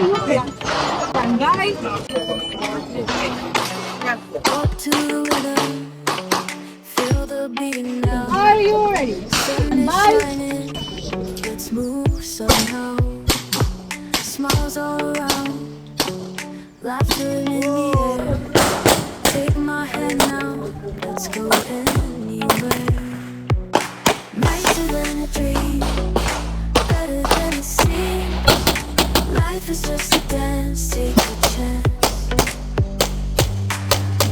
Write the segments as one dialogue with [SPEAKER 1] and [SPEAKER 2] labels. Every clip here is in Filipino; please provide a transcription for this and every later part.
[SPEAKER 1] Walk to the rhythm, feel the beating now.
[SPEAKER 2] Are you ready?
[SPEAKER 1] Sun is shining, let's move somehow. Smiles all around, laughter in the air. Take my hand now, let's go anywhere. Nicer than a dream, better than it seems. Life is just a dance, take a chance.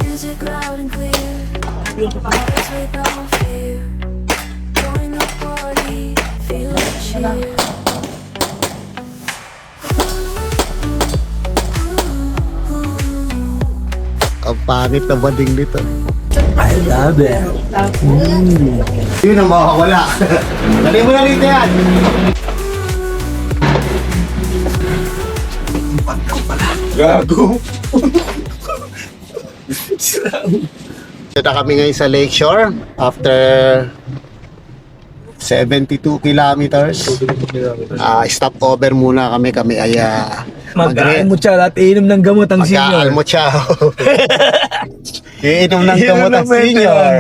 [SPEAKER 1] Music loud and clear, always without fear. Join the party, feel the cheer.
[SPEAKER 3] Ang pangit na bading nito.
[SPEAKER 4] I love it.
[SPEAKER 3] Yun ang makakawala. Dali mo na rito yan. Gago. Ito na kami ngayon sa Lakeshore after 72 kilometers. Stopover muna kami ay
[SPEAKER 4] Mag-almutsal at inom ng gamot ang senior.
[SPEAKER 3] mag-almutsal. Iinom ng gamot ang senior.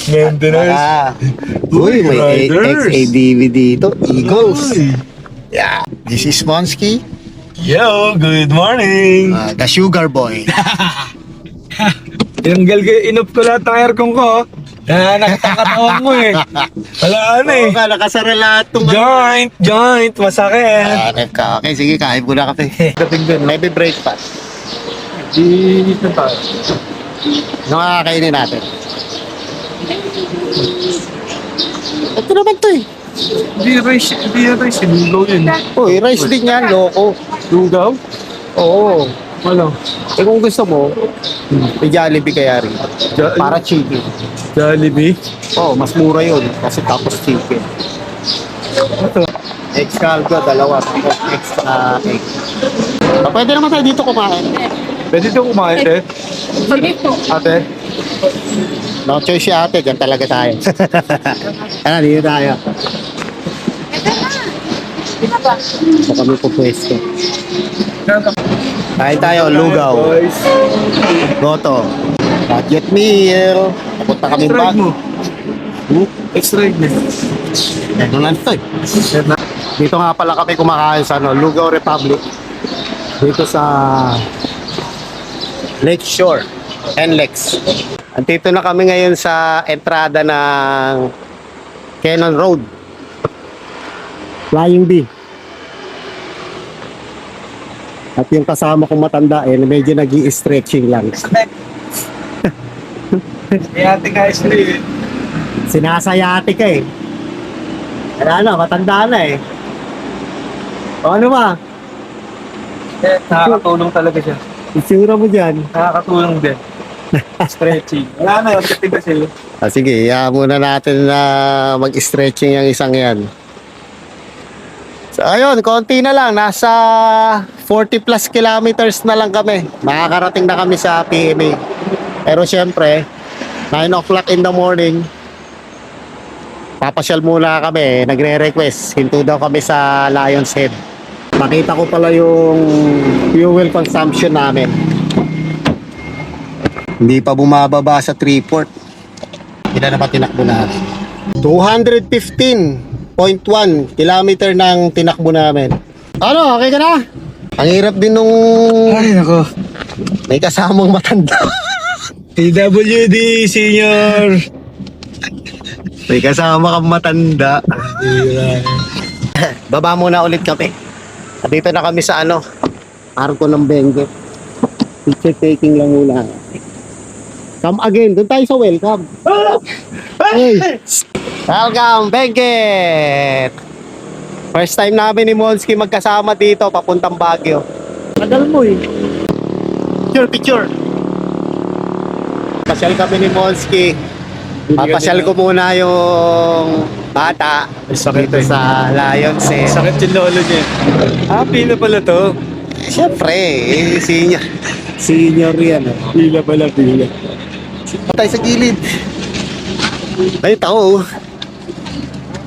[SPEAKER 4] Maintenance.
[SPEAKER 3] Uy, may
[SPEAKER 4] Riders.
[SPEAKER 3] XADV dito. Eagles. Yeah. This is Monsky,
[SPEAKER 4] Yo, good morning.
[SPEAKER 3] the sugar boy.
[SPEAKER 4] Tinanggal ko, inup ko lahat ng aircon ko. Nakakatawan mo eh. Wala ano eh.
[SPEAKER 3] Oo nga, nakasara lahat itong...
[SPEAKER 4] Joint, masakit.
[SPEAKER 3] Okay, sige, kain muna kape.
[SPEAKER 4] Dating din.
[SPEAKER 3] Maybe breakfast.
[SPEAKER 4] Di na tayo.
[SPEAKER 3] Ano kakainin natin? Ito naman to eh.
[SPEAKER 4] Di rice, sinugaw yun.
[SPEAKER 3] Uy, rice din yan, loko.
[SPEAKER 4] Lugaw?
[SPEAKER 3] Oo.
[SPEAKER 4] Wala.
[SPEAKER 3] Eh kung gusto mo, may Jollibee kaya rin. Para chicken.
[SPEAKER 4] Jollibee?
[SPEAKER 3] Oo, mas mura yun. Kasi tapos chicken.
[SPEAKER 4] Ito.
[SPEAKER 3] Egg scaldo, dalawa. Tapos extra egg. Pwede naman tayo dito kumain.
[SPEAKER 4] Pwede ito kumain eh. Ate?
[SPEAKER 3] No choice si ate, dyan talaga tayo. Ano, dito tayo. So kami po pwesto. Kain tayo, lugaw.
[SPEAKER 4] Boys.
[SPEAKER 3] Goto. Budget meal. Papunta kami
[SPEAKER 4] Extra
[SPEAKER 3] bag.
[SPEAKER 4] egg mo. Extra egg mo.
[SPEAKER 3] Ito lang ito eh. Dito nga pala kami kumakain sa Lugaw Republic. Dito sa Lakeshore. NLEX. Andito na kami ngayon sa entrada ng Cannon Road. Flying B. At yung kasama kong matanda medyo nag-i-stretching lang.
[SPEAKER 4] Ate nga street.
[SPEAKER 3] Sinasayati ka eh. Ano, matanda na eh. O ano ba?
[SPEAKER 4] Nakakatulong talaga siya.
[SPEAKER 3] Isura mo dyan.
[SPEAKER 4] Nakakatulong din. Stretching. Wala na, magkatiga sila.
[SPEAKER 3] Sige, hayaan muna natin na mag-stretching yung isang yan. So ayun, konti na lang. Nasa 40 plus kilometers na lang kami. Makakarating na kami sa PMA. Pero syempre, 9 o'clock in the morning, papasyal muna kami. Nagre-request. Hinto daw kami sa Lion's Head. Makita ko pala yung fuel consumption namin. Hindi pa bumababa sa 3-port. Ilan na pa tinakbo natin? 215.1 kilometer ng tinakbo namin. Ano, okay ka na? Ang hirap din nung
[SPEAKER 4] Ay, nako.
[SPEAKER 3] may kasamang matanda.
[SPEAKER 4] PWD senior.
[SPEAKER 3] May kasama kang matanda. Baba muna ulit kami. Dito na kami sa Arco ng Benguet. Picture taking lang muna. Come again. Doon tayo sa welcome. Hey. Welcome, Benguet! First time namin ni Monsky magkasama dito, papuntang Baguio. Tagal mo eh. Picture. Pasyal kami ni Monsky. Papasyal ko muna yung bata dito sa Lions eh.
[SPEAKER 4] Sakit yung lolo niya. Happy na pala to.
[SPEAKER 3] Siyempre, senior. Senior yan.
[SPEAKER 4] Pila pala, pila.
[SPEAKER 3] Patay sa gilid. Ay, tao.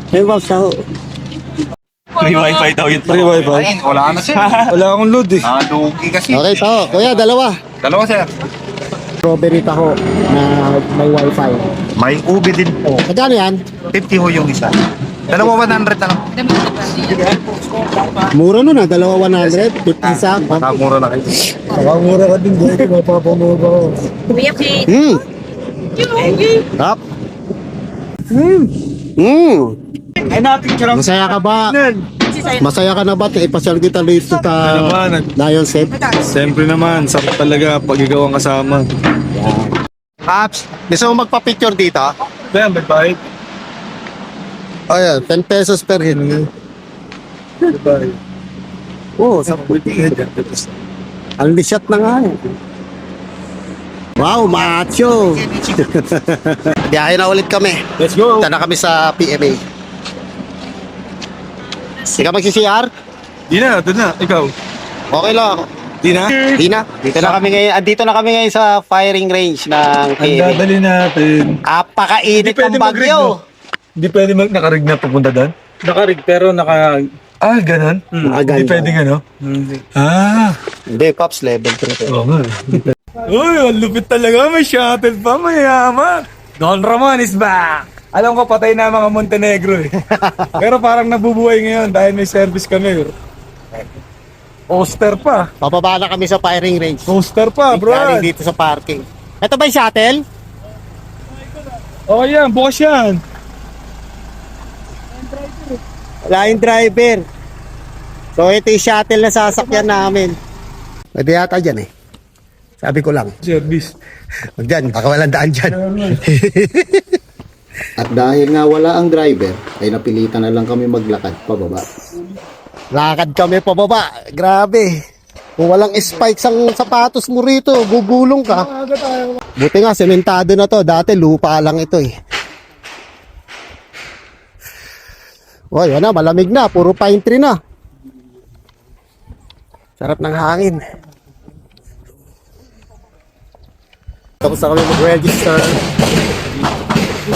[SPEAKER 3] Ay, wow, tao.
[SPEAKER 4] Free wifi daw yun. Free wifi?
[SPEAKER 2] Wala na siya.
[SPEAKER 4] Wala akong load eh.
[SPEAKER 2] Lugi kasi.
[SPEAKER 3] Okay, to. Kuya, dalawa.
[SPEAKER 2] Dalawa sir.
[SPEAKER 3] Strawberry taho na may wifi.
[SPEAKER 2] May ubi din po.
[SPEAKER 3] Magkano yan?
[SPEAKER 2] 50 ho yung isa. Dalawa 100 na lang.
[SPEAKER 3] Mura nun ah, dalawa 100, 50 isa.
[SPEAKER 2] Makamura na kayo.
[SPEAKER 4] Nakamura ka din dito. Mapapamura ko.
[SPEAKER 5] Kuya Pete.
[SPEAKER 3] Tap.
[SPEAKER 4] Ay natin charang.
[SPEAKER 3] Masaya ka ba? Masaya ka na ba? Ipasyal kita dito sa
[SPEAKER 4] naman.
[SPEAKER 3] Lion Set.
[SPEAKER 4] Siyempre naman, sarap talaga pag ikaw ang kasama.
[SPEAKER 3] Paps, gusto mo magpa-picture dito?
[SPEAKER 4] Kaya may bayad.
[SPEAKER 3] Oh, yeah, 10 pesos per head.
[SPEAKER 4] May bayad.
[SPEAKER 3] Oo, sa unli shot na nga eh. Wow, macho! Biyahe na ulit kami.
[SPEAKER 4] Let's go!
[SPEAKER 3] Punta na kami sa PMA. Hindi ka magsi-CR?
[SPEAKER 4] Di na, doon na. Ikaw.
[SPEAKER 3] Okay lang ako.
[SPEAKER 4] Di na?
[SPEAKER 3] Di na. Dito na kami ngayon. Andito na kami ngayon sa firing range ng
[SPEAKER 4] Ang
[SPEAKER 3] PMA.
[SPEAKER 4] dadali natin.
[SPEAKER 3] Apakainit ng
[SPEAKER 4] mag-rig, no?
[SPEAKER 3] bagyo.
[SPEAKER 4] Hindi pwede nakarig na pupunta doon?
[SPEAKER 6] Nakarig pero naka...
[SPEAKER 4] Ah, ganun?
[SPEAKER 3] Nakaganda.
[SPEAKER 4] Hindi pwedeng ano? Ah!
[SPEAKER 3] Hindi, Pops, level 3.
[SPEAKER 4] Oo nga. Uy, ang lupit talaga. May shuttle pa, mayaman. Don Ramon is back! Alam ko, patay na mga Montenegro eh. Pero parang nabubuhay ngayon dahil may service kami. Poster pa.
[SPEAKER 3] Pababa na kami sa firing range.
[SPEAKER 4] Poster pa, bro.
[SPEAKER 3] Galing dito sa parking. Ito ba yung shuttle?
[SPEAKER 4] Oh, yan. Bukas yan.
[SPEAKER 3] Wala yung driver. So ito yung shuttle na sasakyan namin. Pwede yata dyan eh. Sabi ko lang.
[SPEAKER 4] Service.
[SPEAKER 3] Huwag dyan, baka walang daan dyan. At dahil nga wala ang driver, ay napilitan na lang kami maglakad pababa. Lakad kami pababa. Grabe. Kung walang spikes ang sapatos mo rito, gugulong ka. Buti nga, sementado na to. Dati lupa lang ito eh. Oh, yan na, malamig na. Puro pine tree na. Sarap ng hangin. Tapos na kami mag-register.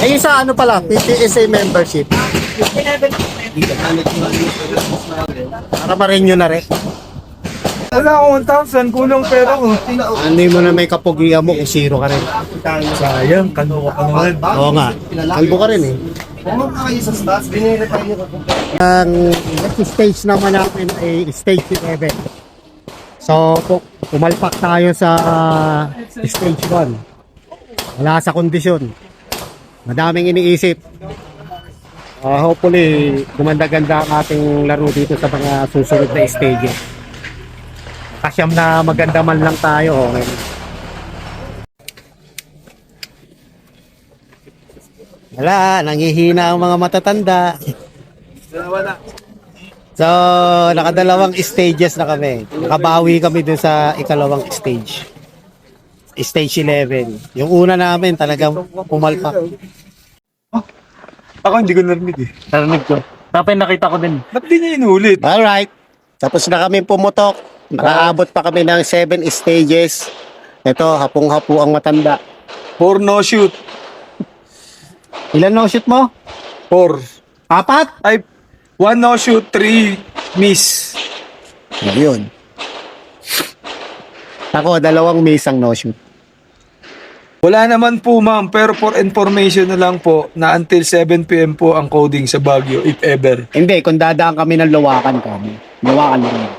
[SPEAKER 3] Eh, yung sa ano pala, PTSA membership. Para ma-renew na rin.
[SPEAKER 4] Wala akong 1,000. Kulang pera ko.
[SPEAKER 3] Ano mo na may kapugian mo kung zero ka rin.
[SPEAKER 4] Sayang. Kanuha ka naman.
[SPEAKER 3] Oo nga. Kalbo ka rin eh. Ang next stage naman natin ay stage 11. So, pumalpak tayo sa stage 1. Wala sa kondisyon. Madaming iniisip. Hopefully, gumanda-ganda ang ating laro dito sa mga susunod na stages. Kasyam na maganda man lang tayo. Okay. Wala, nangihina ang mga matatanda. So, nakadalawang stages na kami. Nakabawi kami dun sa ikalawang stage. Stage 11. Yung una namin talagang pumalpak.
[SPEAKER 4] Ako hindi ko narinig eh.
[SPEAKER 6] Narinig ko. Tapos nakita ko din.
[SPEAKER 4] Ba't di niya inulit?
[SPEAKER 3] Alright. Tapos na kami pumutok. Nakaabot pa kami ng 7 stages. Ito, hapong-hapo ang matanda.
[SPEAKER 4] 4 no shoot.
[SPEAKER 3] Ilan no shoot mo?
[SPEAKER 4] 4.
[SPEAKER 3] 4?
[SPEAKER 4] Ay, 1 no shoot, 3 miss.
[SPEAKER 3] Yun. Ako, 2 miss ang no shoot.
[SPEAKER 4] Wala naman po ma'am, pero for information na lang po na until 7 PM po ang coding sa Baguio, if ever.
[SPEAKER 3] Hindi, kung dadaan kami ng Luwakan kami. Luwakan lang.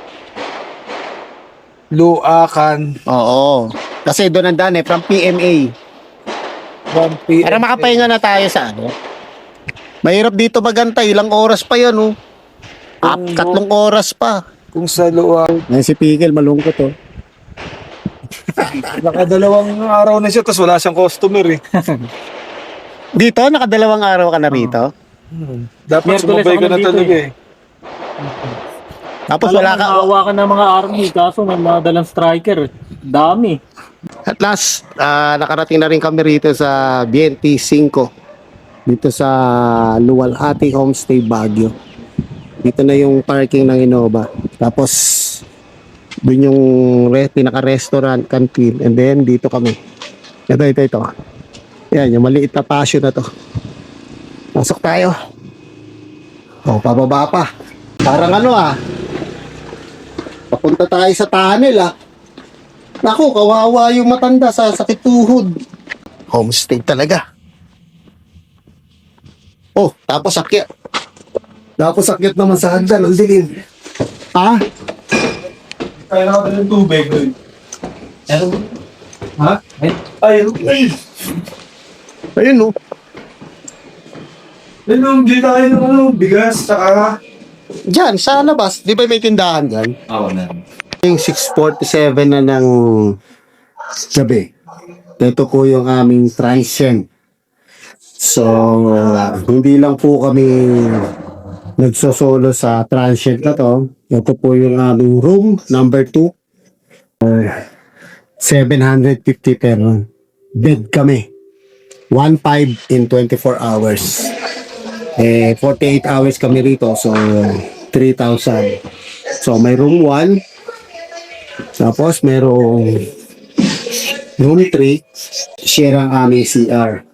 [SPEAKER 4] Luakan,
[SPEAKER 3] Oo. Kasi doon ang daan eh, from PMA.
[SPEAKER 4] 1 PM.
[SPEAKER 3] Para makapahinga na tayo sa ano. Mahirap dito magantay, ilang oras pa yan oh. 3 oras pa.
[SPEAKER 4] Kung sa Luakan.
[SPEAKER 3] Ngayon si Pigel, malungkot oh.
[SPEAKER 4] Nakadalawang araw na siya, tapos wala siyang customer eh.
[SPEAKER 3] Dito, nakadalawang araw ka na rito.
[SPEAKER 4] Dapat
[SPEAKER 6] Miyerkules
[SPEAKER 4] sumabay
[SPEAKER 6] ako
[SPEAKER 4] ka na
[SPEAKER 6] nandito
[SPEAKER 4] talaga eh.
[SPEAKER 3] Tapos
[SPEAKER 6] Alam
[SPEAKER 3] wala
[SPEAKER 6] mo,
[SPEAKER 3] ka.
[SPEAKER 6] nakawa ka ng mga army, kaso may mga dalang striker. Dami.
[SPEAKER 3] At last, nakarating na rin kami rito sa BNT 5. Dito sa Luwalhati Homestay, Baguio. Dito na yung parking ng Innova. Tapos, doon yung pinaka-restaurant, canteen. And then, dito kami. Ito. Yan, yung maliit na pasyo na to. Pasok tayo. Oh, pababa pa. Parang ano papunta tayo sa tunnel Naku, kawawa yung matanda sa sakit tuhod. Homestay talaga. Oh, tapos akyat. Tapos akyat naman sa hagdan, ang dilim.
[SPEAKER 4] Kaya na ako ng tubig. Ha? Ay.
[SPEAKER 3] Ayun
[SPEAKER 4] Hindi tayo ng bigas, saka...
[SPEAKER 3] Diyan, sa labas. Di ba may tindahan dyan?
[SPEAKER 4] Oo na.
[SPEAKER 3] Yung 6:47 na ng gabi. Ito po yung aming transient. So, hindi lang po kami nagsosolo sa transient na to. Ito po yung aming room, number 2. 750 per bed kami. 1.5 in 24 hours. 48 hours kami rito. So, 3,000. So, may room 1. Tapos, merong room 3. Share ang aming CR.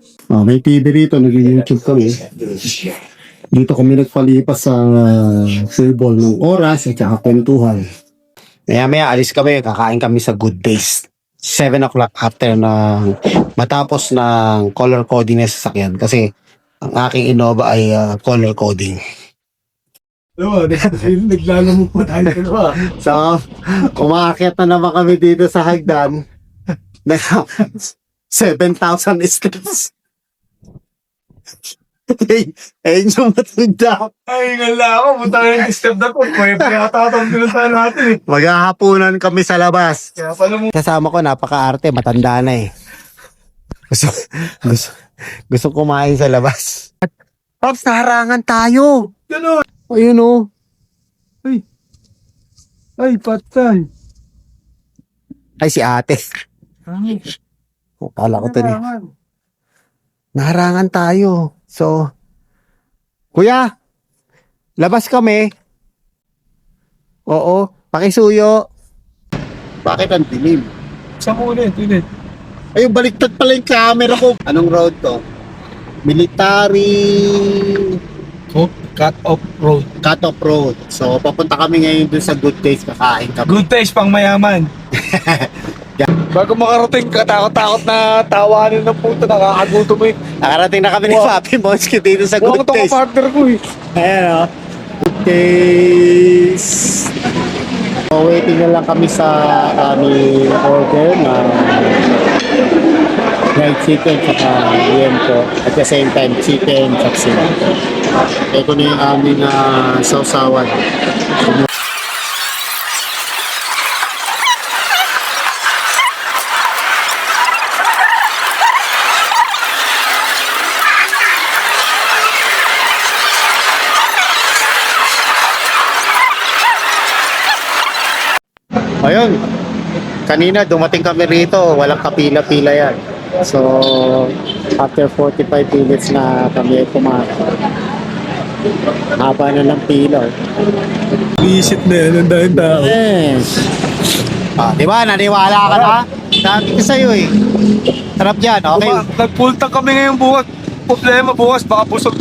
[SPEAKER 3] May TV rito. Nag-YouTube kami. Dito kami nagpalipas sa football ng oras at saka kwentuhan. Maya alis kami. Kakain kami sa Good Days. 7 o'clock after matapos ng color coding na sasakyan. Kasi ang aking Innova ay color coding.
[SPEAKER 4] Naglalo mo po tayo dalawa.
[SPEAKER 3] So, umakyat na naman kami dito sa hagdan. 7,000 steps. Yung matanda.
[SPEAKER 4] Ay, ngala ako. Punta na yung step na po. Pwede pinatatampilan tayo natin eh.
[SPEAKER 3] Maghahapunan kami sa labas.
[SPEAKER 4] Kaya pala mo.
[SPEAKER 3] Kasama ko, napaka-arte, matanda na gusto kumain sa labas. Pops, naharangan tayo.
[SPEAKER 4] Gano'n.
[SPEAKER 3] Ayun
[SPEAKER 4] Ay, patay.
[SPEAKER 3] Ay, si ate. Kala ko ito Naharangan tayo. So, kuya, labas kami. Oo, pakisuyo. Bakit ang dilim?
[SPEAKER 4] Saan mo ulit?
[SPEAKER 3] Ay, baliktad pala yung camera ko. Anong road to? Military
[SPEAKER 4] Cut-off road.
[SPEAKER 3] Cut-off road. So, papunta kami ngayon dun sa Good Taste. Kakain kami.
[SPEAKER 4] Good taste pang mayaman. Bago makarating, katakot-takot na tawanin ng puto, nakakaguto mo eh.
[SPEAKER 3] Nakarating na kami ni Papi Monski dito sa Good
[SPEAKER 4] Huwag ito
[SPEAKER 3] Taste.
[SPEAKER 4] ka-partner ko eh.
[SPEAKER 3] Ayan Good Taste. So, waiting na lang kami sa aming order na fried chicken saka liempo. At the same time, chicken chopsik. Ito na yung aming sausawan. Ayun, kanina dumating kami rito, walang kapila-pila yan. So, after 45 minutes na kami kumain. Haba na ng pila.
[SPEAKER 4] Visit na yan, ang dahil tao.
[SPEAKER 3] Yes. Di ba? Naniwala ka na? Sabi ko sa'yo Sarap dyan, okay?
[SPEAKER 4] Nag-full tank kami ngayong bukas. Problema bukas, baka busog.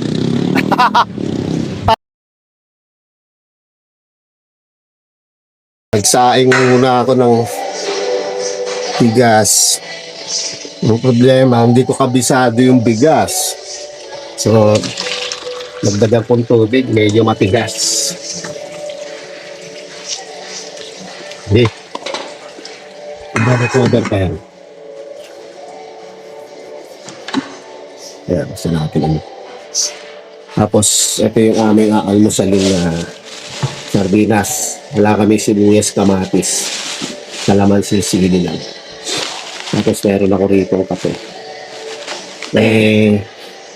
[SPEAKER 3] Nagsaing muna ako ng bigas. Ang problema, hindi ko kabisado yung bigas. So, nagdagan kong tubig, medyo matigas. Hindi. Iba-recover pa yan. Ayan, basta natin Tapos, ito yung aming aalmusalin na sardinas. Wala kami sibuyas, kamatis. Kalamansi, sili lang. Tapos meron ako rito ang kape.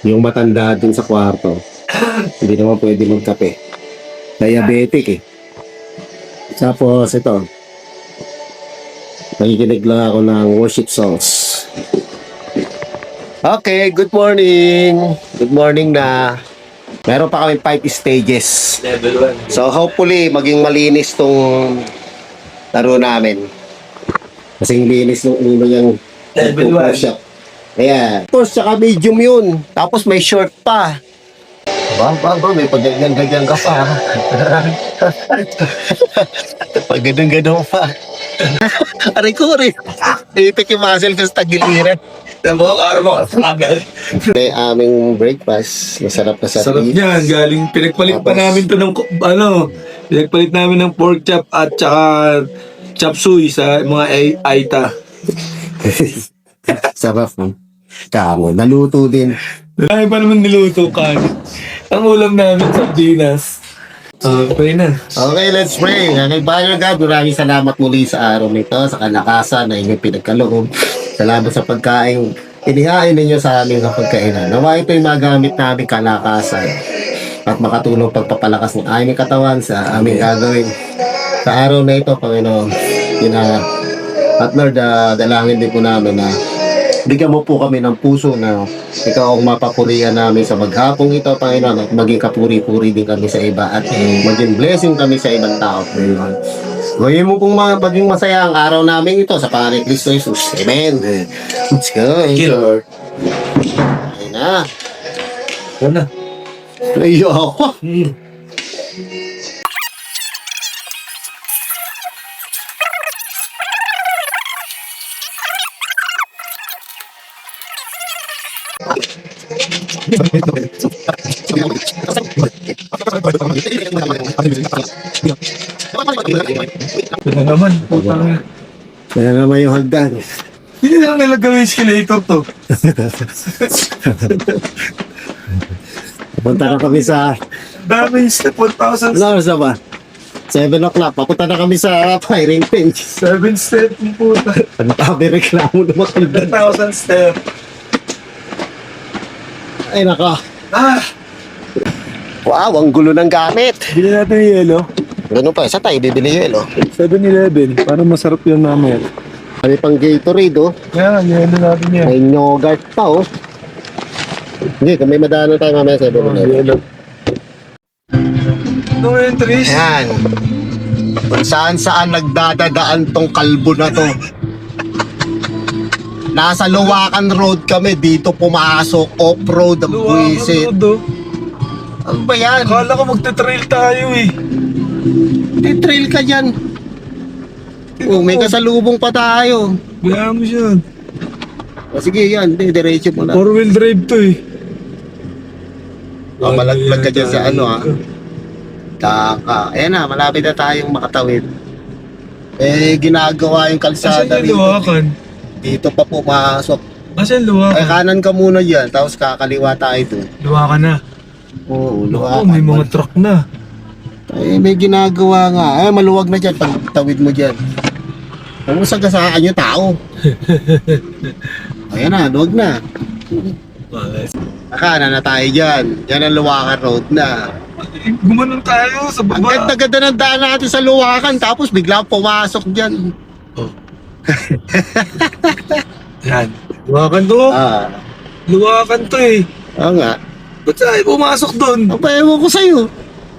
[SPEAKER 3] Yung matanda dun sa kwarto, hindi naman pwede magkape. Diabetic Tapos ito, nakikinig lang ako ng worship songs. Okay, good morning. Good morning na. Meron pa kami 5 stages.
[SPEAKER 4] Level 1.
[SPEAKER 3] So hopefully maging malinis tong laro namin. Kasing linis ng ulo niyang
[SPEAKER 4] Level 1.
[SPEAKER 3] Ayan. Tapos saka medium yun. Tapos may short pa. Ba, may pagganyan-ganyan ka pa. Pagganyan-ganyan pa. Aray ko rin. Ipik yung muscle ko sa tagiliran.
[SPEAKER 4] Tamo, araw mo kasagal.
[SPEAKER 3] May aming breakfast. Masarap na sa
[SPEAKER 4] Sarap niyan, galing pinagpalit pa namin to ng pinagpalit namin ng pork chop at saka chop suey sa mga Aita.
[SPEAKER 3] Sarap mo. Kamo, naluto din.
[SPEAKER 4] Dahil pa naman niluto ka. Ang ulam namin sa Dinas. Okay na.
[SPEAKER 3] Okay, let's pray. Kay Father God, maraming salamat muli sa araw nito, sa kalakasan na inyong pinagkaloob. Salamat sa pagkain. Inihain ninyo sa aming kapagkainan. Nawa ito yung magamit namin kalakasan at makatulong pagpapalakas ng aming katawan sa aming gagawin. Sa araw na ito, Panginoon, at Lord, dalangin din po namin na bigyan mo po kami ng puso na ikaw ang mapapurihan namin sa maghapong ito, Panginoon, at maging kapuri-puri din kami sa iba at maging blessing kami sa ibang tao, Panginoon. Gawin mo pong maging masaya ang araw namin ito sa pangalan ni Kristo Jesus. Amen. Let's go. Lord. Ayun na.
[SPEAKER 4] Ano na?
[SPEAKER 3] Layo ako.
[SPEAKER 4] Ito na naman. Putang na.
[SPEAKER 3] Kaya naman yung hagdan.
[SPEAKER 4] Hindi na lang nilagay yung escalator to.
[SPEAKER 3] Punta na kami sa...
[SPEAKER 4] Dami yung step 1,000
[SPEAKER 3] Ano oras na ba? 7 o'clock. Papunta na kami sa firing range.
[SPEAKER 4] 7 step yung puta.
[SPEAKER 3] Ang dami reklamo na matulad.
[SPEAKER 4] 1,000 step.
[SPEAKER 3] Ay naka.
[SPEAKER 4] Ah!
[SPEAKER 3] Wow, ang gulo ng gamit.
[SPEAKER 4] Bili natin yung yelo.
[SPEAKER 3] Ganun pa, sa tayo bibili yelo.
[SPEAKER 4] 7-Eleven. Parang masarap yun mamaya.
[SPEAKER 3] Kami pang Gatorade, oh.
[SPEAKER 4] Yan, yelo natin yan.
[SPEAKER 3] May yogurt pa, oh. Hindi, kung may madaanan tayo mamaya sa 7-Eleven.
[SPEAKER 4] Yelo. Ano yung Tris?
[SPEAKER 3] Ayan. Kung saan nagdadadaan tong kalbo na to. Nasa Luwakan Road kami, dito pumasok, off-road ang buwisit. Ano ba yan?
[SPEAKER 4] Akala ko magte-trail tayo eh.
[SPEAKER 3] Trail ka dyan. Oh, may kasalubong pa tayo.
[SPEAKER 4] Bayaan mo siya.
[SPEAKER 3] O sige, yan, diretso mo na.
[SPEAKER 4] 4-wheel drive to eh.
[SPEAKER 3] Malaglag ka dyan sa ano, ha. Taka. Ayan na, malapit na tayong makatawid. Eh, ginagawa yung kalsada
[SPEAKER 4] Asan yung
[SPEAKER 3] rito.
[SPEAKER 4] luwakan?
[SPEAKER 3] Dito pa pumasok.
[SPEAKER 4] Asan yung
[SPEAKER 3] Ay,
[SPEAKER 4] luwakan?
[SPEAKER 3] kanan ka muna dyan, tapos kakaliwa tayo doon.
[SPEAKER 4] Luwakan na.
[SPEAKER 3] Oo,
[SPEAKER 4] Oo,
[SPEAKER 3] luwakan.
[SPEAKER 4] may mga truck na.
[SPEAKER 3] Ay, may ginagawa nga. Ay, maluwag na dyan, pag tawid mo dyan. Kung sagasaan yung tao. Ayan na, luwag na. Kanan na tayo dyan. Yan ang Luwakan Road na.
[SPEAKER 4] Gumanon tayo sa
[SPEAKER 3] Ang
[SPEAKER 4] baba.
[SPEAKER 3] ganda-ganda ng daan natin sa Luwakan, tapos bigla pumasok dyan.
[SPEAKER 4] Yan. Luwakan to.
[SPEAKER 3] Ah,
[SPEAKER 4] Luwakan to eh.
[SPEAKER 3] oo nga.
[SPEAKER 4] Ba't tayo pumasok doon?
[SPEAKER 3] Ang paewan ko sa'yo.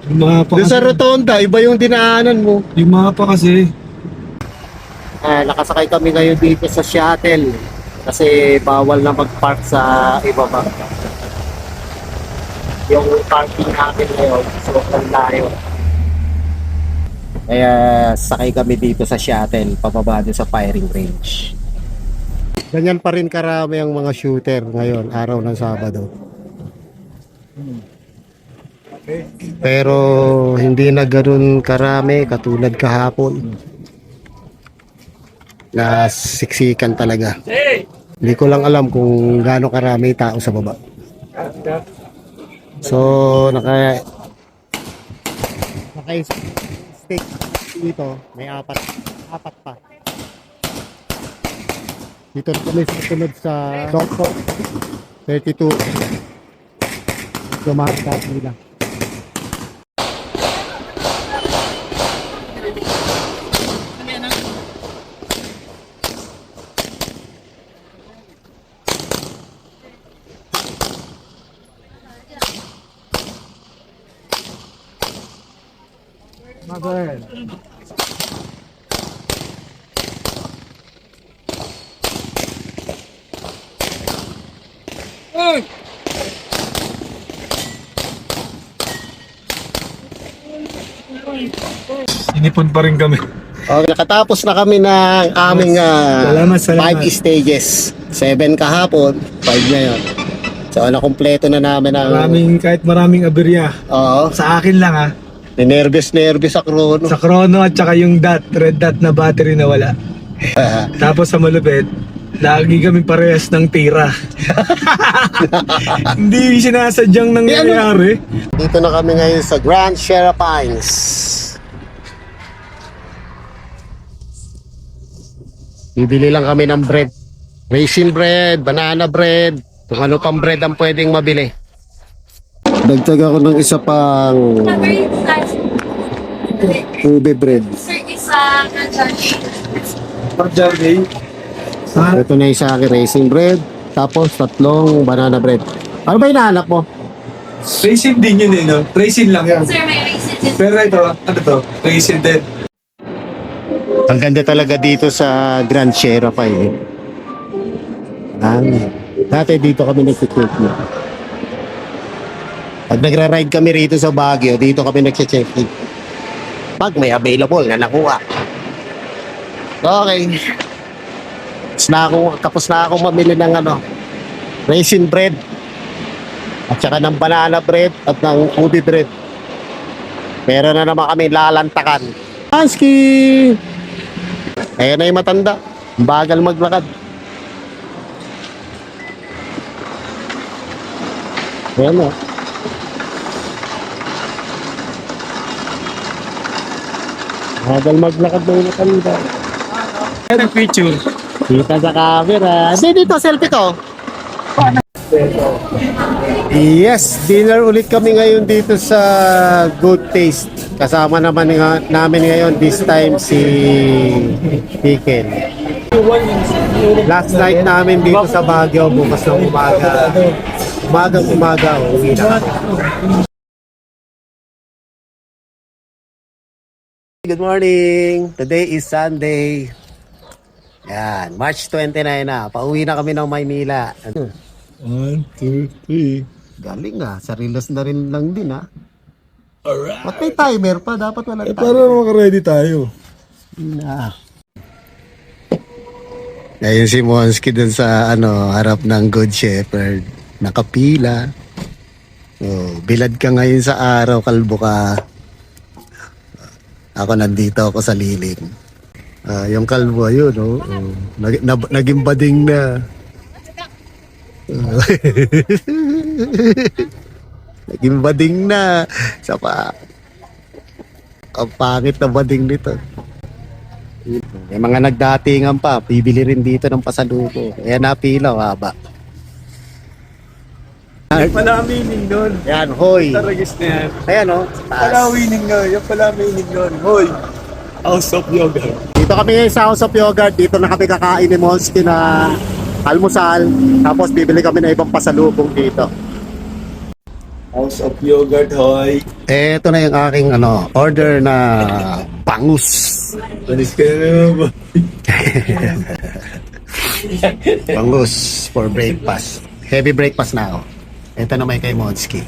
[SPEAKER 4] Yung mapa
[SPEAKER 3] Doon sa
[SPEAKER 4] kasi.
[SPEAKER 3] rotonda, iba yung dinaanan mo.
[SPEAKER 4] Yung mapa kasi.
[SPEAKER 3] Nakasakay kami ngayon dito sa shuttle. Kasi bawal na mag-park sa ibaba. Yung parking namin ngayon, sobrang layo. Kaya sakay kami dito sa shuttle, pababa doon sa firing range. Ganyan pa rin karami ang mga shooter ngayon, araw ng Sabado. Pero hindi na ganoon karami katulad kahapon. Na siksikan talaga. Hindi ko lang alam kung gaano karami tao sa baba. So, naka-stick dito, may apat pa. Dito kami susunod sa Dogpo 32. Lumarkat nila. Mabel.
[SPEAKER 4] Sinipon pa rin kami.
[SPEAKER 3] Okay, nakatapos na kami ng aming
[SPEAKER 4] Salamat.
[SPEAKER 3] 5 stages. 7 kahapon, 5 ngayon. So, nakumpleto na namin ang...
[SPEAKER 4] Kahit maraming aberya.
[SPEAKER 3] Oo.
[SPEAKER 4] Sa akin lang ha.
[SPEAKER 3] Nervous sa chrono.
[SPEAKER 4] Sa chrono at saka yung red dot na battery na wala. Tapos sa malupit, lagi kami parehas ng tira. Hindi sinasadyang nangyayari.
[SPEAKER 3] Dito na kami ngayon sa Grand Sierra Pines. Bibili lang kami ng bread. Raisin bread, banana bread, kung ano pang bread ang pwedeng mabili. Dagdag ako ng isa pang ube bread.
[SPEAKER 1] Sir, isa
[SPEAKER 4] Pag-journey.
[SPEAKER 3] Ito na yung sa akin, raisin bread. Tapos 3 banana bread. Ano ba hinahanap mo?
[SPEAKER 4] Raisin din yun eh, no? Raisin lang yan.
[SPEAKER 1] Sir, may raisin din.
[SPEAKER 4] Pero ito, ano to? Raisin din.
[SPEAKER 3] Ang ganda talaga dito sa Grand Sierra Pines. Dati dito kami nag-check in. Pag nagra-ride kami rito sa Baguio, dito kami nag-check in. Pag may available na nakuha. Okay. Tapos na ako mamili ng raisin bread. At saka ng banana bread at ng ube bread. Meron na naman kami lalantakan. Hansky! Ayan na yung matanda. Bagal maglakad. Ayan na. Bagal maglakad na yung matanda.
[SPEAKER 4] Ano picture?
[SPEAKER 3] Kita sa camera. Hindi, dito, selfie ko. Yes, dinner ulit kami ngayon dito sa Good Taste. Kasama naman namin ngayon this time si Piken. Last night namin dito sa Baguio, bukas ng umaga. Umaga, uwi na kami. Good morning! Today is Sunday. Yan, March 29 na. Pauwi na kami ng Maynila.
[SPEAKER 4] 1, 2, 3.
[SPEAKER 3] Galing sarilos na rin lang din Alright. Ba't may timer pa? Dapat wala timer.
[SPEAKER 4] Para makaready tayo.
[SPEAKER 3] Ngayon si Monski dun sa harap ng Good Shepherd. Nakapila. Bilad ka ngayon sa araw, kalbo ka. Ako nandito ako sa lilim. Yung kalbo yun, naging bading na. Naging bading na. Ang pangit na bading nito. May mga nagdatingan pa, bibili rin dito ng pasaluko. Kaya napila, haba.
[SPEAKER 4] Yung pala meaning nun.
[SPEAKER 3] Yan, hoy.
[SPEAKER 4] Taragis na yan.
[SPEAKER 3] Ayan
[SPEAKER 4] Pala meaning nun. Yung pala meaning nun. Hoy. House of Yoga.
[SPEAKER 3] Dito kami ngayon sa House of Yogurt. Dito na kami kakain ni Monski na almusal. Tapos bibili kami na ibang pasalubong dito.
[SPEAKER 4] House of Yogurt, hoy.
[SPEAKER 3] Ito na yung aking order na bangus.
[SPEAKER 4] Manis ka na naman ba?
[SPEAKER 3] Bangus for breakfast. Heavy breakfast na ako. Ito naman kay Monski.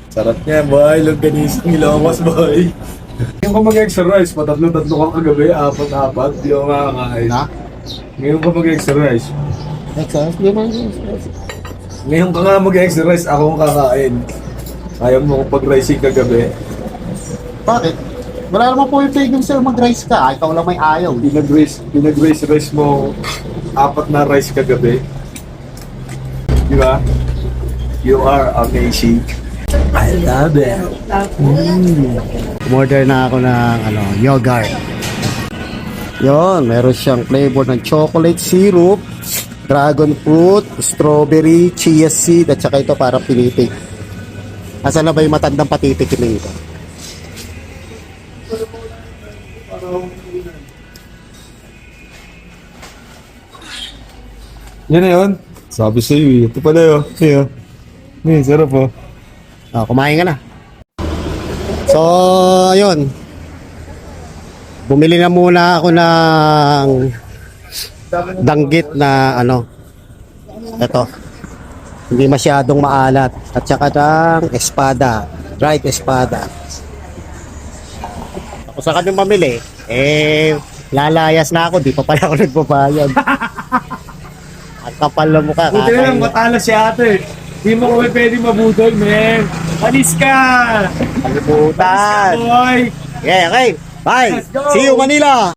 [SPEAKER 4] Sarap niya, boy. Longganisang Ilocos, boy. Ngayon ka mag-exercise, patatlo-tatlo kang kagabi, 4-4, di ako makakain.
[SPEAKER 3] Na?
[SPEAKER 4] Ngayon ka mag-exercise.
[SPEAKER 3] Exercise? Di man.
[SPEAKER 4] Ngayon ka nga mag-exercise, ako ang kakain. Ayaw mo kung pag-rising kagabi.
[SPEAKER 3] Bakit? Wala naman po yung tigil sa'yo mag-rice ka. Ikaw lang may ayaw.
[SPEAKER 4] Pinag-rice mo 4 na rice kagabi. Di ba? You are amazing. I love it.
[SPEAKER 3] Umorder na ako ng yogurt. Yon, meron siyang flavor ng chocolate syrup, dragon fruit, strawberry, chia seed, at saka ito para pinitik. Asan na ba yung matandang patitikin ito?
[SPEAKER 4] Yan na yun. Sabi sa'yo eh. Ito pala yun. Sa'yo. Sarap po.
[SPEAKER 3] Kumain ka na. So, ayun. Bumili na muna ako ng danggit na ito. Hindi masyadong maalat. At saka ng espada. Dried espada. Tapos Gusto kami mamili. Lalayas na ako. Di pa pala ako nagbabayad. Ang kapal na mukha.
[SPEAKER 4] Buti na lang, matalo si ate. Hindi mo kami pwede mabudol, men. Alis ka!
[SPEAKER 3] Kalimutan.
[SPEAKER 4] Boy!
[SPEAKER 3] Okay, okay. Bye.
[SPEAKER 4] Let's go.
[SPEAKER 3] See you, Manila.